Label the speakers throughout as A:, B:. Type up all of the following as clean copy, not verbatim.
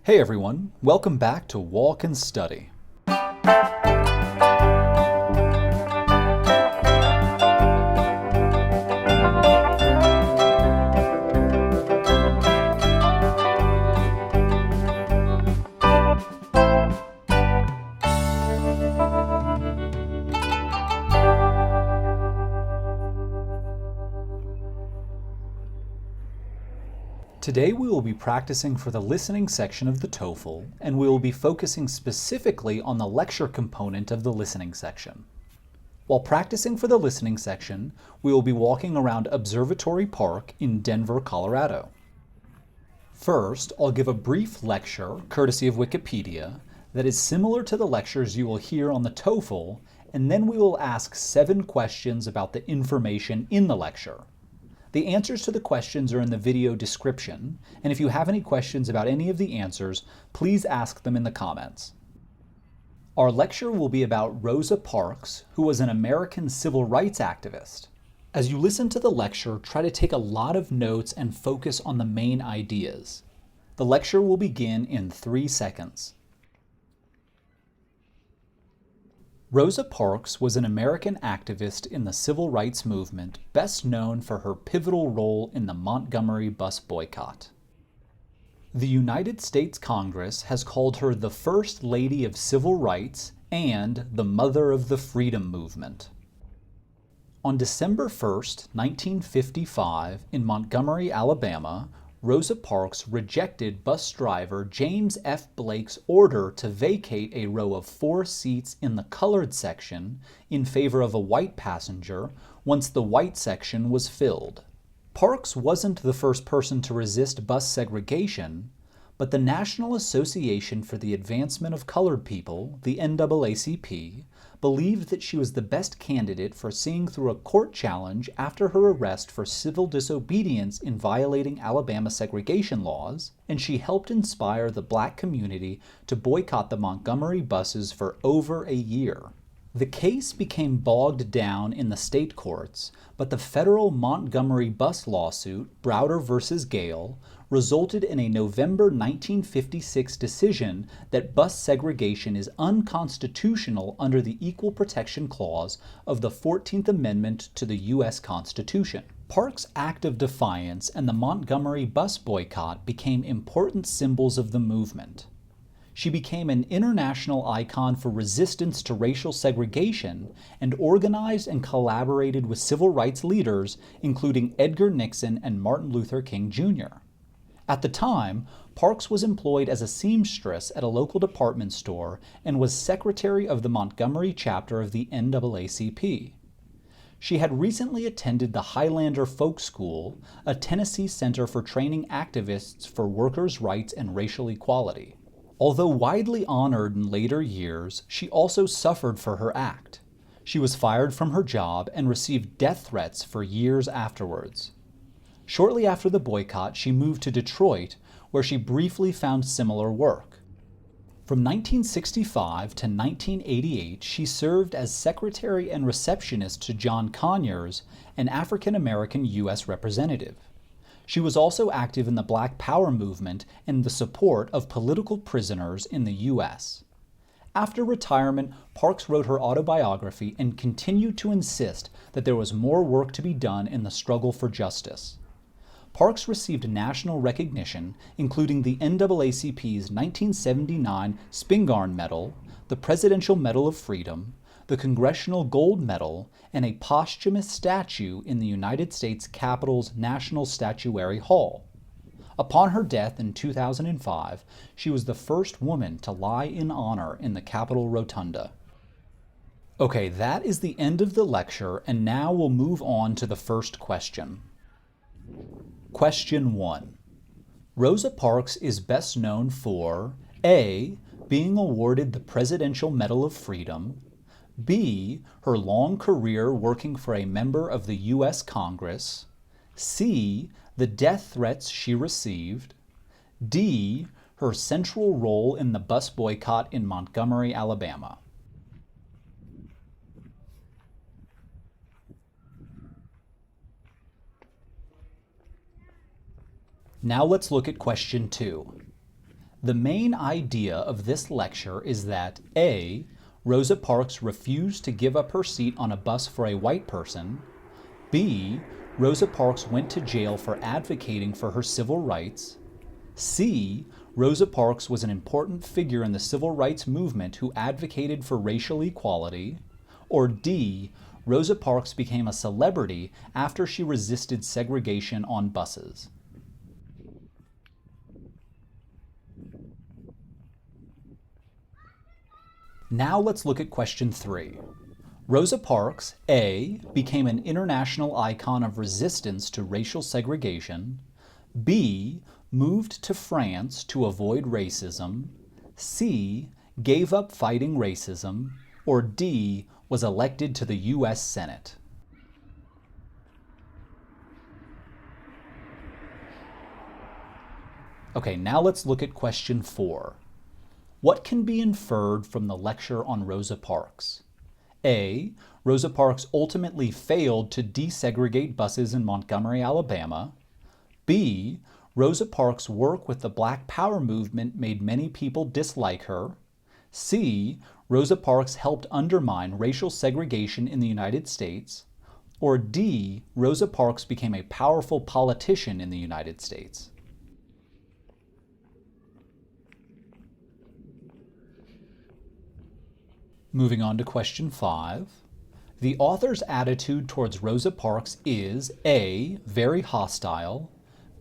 A: Hey everyone, welcome back to Walk and Study. Today we will be practicing for the listening section of the TOEFL, and we will be focusing specifically on the lecture component of the listening section. While practicing for the listening section, we will be walking around Observatory Park in Denver, Colorado. First, I'll give a brief lecture, courtesy of Wikipedia, that is similar to the lectures you will hear on the TOEFL, and then we will ask 7 questions about the information in the lecture. The answers to the questions are in the video description, and if you have any questions about any of the answers, please ask them in the comments. Our lecture will be about Rosa Parks, who was an American civil rights activist. As you listen to the lecture, try to take a lot of notes and focus on the main ideas. The lecture will begin in 3 seconds. Rosa Parks was an American activist in the civil rights movement, best known for her pivotal role in the Montgomery bus boycott. The United States Congress has called her the First Lady of Civil Rights and the Mother of the Freedom Movement. On December 1, 1955, in Montgomery, Alabama, Rosa Parks rejected bus driver James F. Blake's order to vacate a row of 4 seats in the colored section in favor of a white passenger once the white section was filled. Parks wasn't the first person to resist bus segregation, but the National Association for the Advancement of Colored People, the NAACP, believed that she was the best candidate for seeing through a court challenge after her arrest for civil disobedience in violating Alabama segregation laws, and she helped inspire the black community to boycott the Montgomery buses for over a year. The case became bogged down in the state courts, but the federal Montgomery bus lawsuit, Browder v. Gale, resulted in a November 1956 decision that bus segregation is unconstitutional under the Equal Protection Clause of the 14th Amendment to the U.S. Constitution. Parks' act of defiance and the Montgomery bus boycott became important symbols of the movement. She became an international icon for resistance to racial segregation and organized and collaborated with civil rights leaders, including Edgar Nixon and Martin Luther King Jr. At the time, Parks was employed as a seamstress at a local department store and was secretary of the Montgomery chapter of the NAACP. She had recently attended the Highlander Folk School, a Tennessee center for training activists for workers' rights and racial equality. Although widely honored in later years, she also suffered for her act. She was fired from her job and received death threats for years afterwards. Shortly after the boycott, she moved to Detroit, where she briefly found similar work. From 1965 to 1988, she served as secretary and receptionist to John Conyers, an African-American U.S. representative. She was also active in the Black Power movement and the support of political prisoners in the U.S. After retirement, Parks wrote her autobiography and continued to insist that there was more work to be done in the struggle for justice. Parks received national recognition, including the NAACP's 1979 Spingarn Medal, the Presidential Medal of Freedom, the Congressional Gold Medal, and a posthumous statue in the United States Capitol's National Statuary Hall. Upon her death in 2005, she was the first woman to lie in honor in the Capitol Rotunda. Okay, that is the end of the lecture, and now we'll move on to the first question. Question 1. Rosa Parks is best known for A. Being awarded the Presidential Medal of Freedom, B. Her long career working for a member of the U.S. Congress, C. The death threats she received, D. Her central role in the bus boycott in Montgomery, Alabama. Now let's look at question 2. The main idea of this lecture is that A. Rosa Parks refused to give up her seat on a bus for a white person, B. Rosa Parks went to jail for advocating for her civil rights, C. Rosa Parks was an important figure in the civil rights movement who advocated for racial equality, or D. Rosa Parks became a celebrity after she resisted segregation on buses. Now let's look at question 3. Rosa Parks, A, became an international icon of resistance to racial segregation, B, moved to France to avoid racism, C, gave up fighting racism, or D, was elected to the U.S. Senate. Okay, now let's look at question 4. What can be inferred from the lecture on Rosa Parks? A. Rosa Parks ultimately failed to desegregate buses in Montgomery, Alabama. B. Rosa Parks' work with the Black Power movement made many people dislike her. C. Rosa Parks helped undermine racial segregation in the United States. Or D. Rosa Parks became a powerful politician in the United States. Moving on to question 5. The author's attitude towards Rosa Parks is A. Very hostile,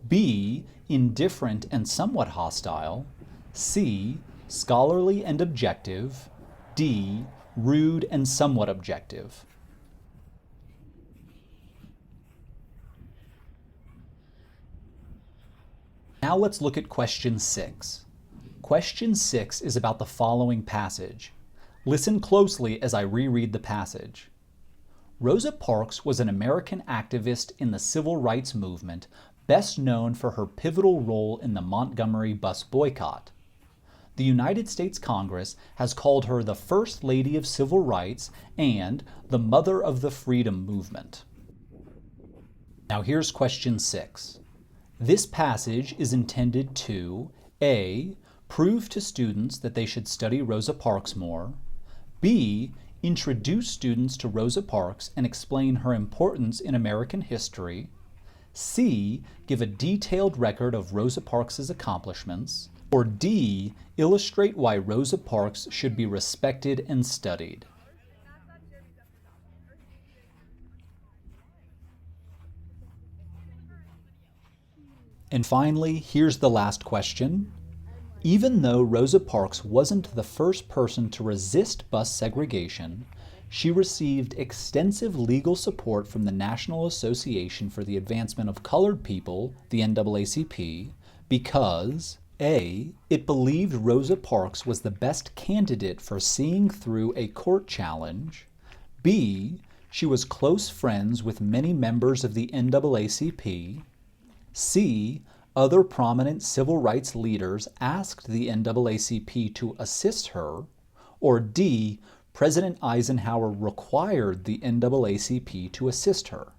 A: B. Indifferent and somewhat hostile, C. Scholarly and objective, D. Rude and somewhat objective. Now let's look at question 6. Question 6 is about the following passage. Listen closely as I reread the passage. Rosa Parks was an American activist in the civil rights movement, best known for her pivotal role in the Montgomery bus boycott. The United States Congress has called her the First Lady of Civil Rights and the Mother of the Freedom Movement. Now here's question 6. This passage is intended to A. Prove to students that they should study Rosa Parks more, B. Introduce students to Rosa Parks and explain her importance in American history, C. Give a detailed record of Rosa Parks' accomplishments, or D. Illustrate why Rosa Parks should be respected and studied. And finally, here's the last question. Even though Rosa Parks wasn't the first person to resist bus segregation, she received extensive legal support from the National Association for the Advancement of Colored People, the NAACP, because A. It believed Rosa Parks was the best candidate for seeing through a court challenge, B. She was close friends with many members of the NAACP, C. Other prominent civil rights leaders asked the NAACP to assist her, or D. President Eisenhower required the NAACP to assist her.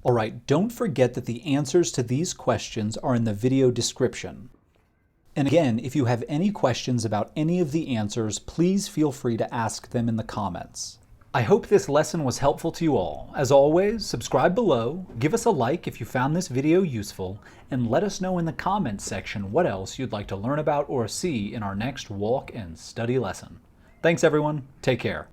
A: All right, don't forget that the answers to these questions are in the video description. And again, if you have any questions about any of the answers, please feel free to ask them in the comments. I hope this lesson was helpful to you all. As always, subscribe below, give us a like if you found this video useful, and let us know in the comments section what else you'd like to learn about or see in our next walk and study lesson. Thanks everyone, take care.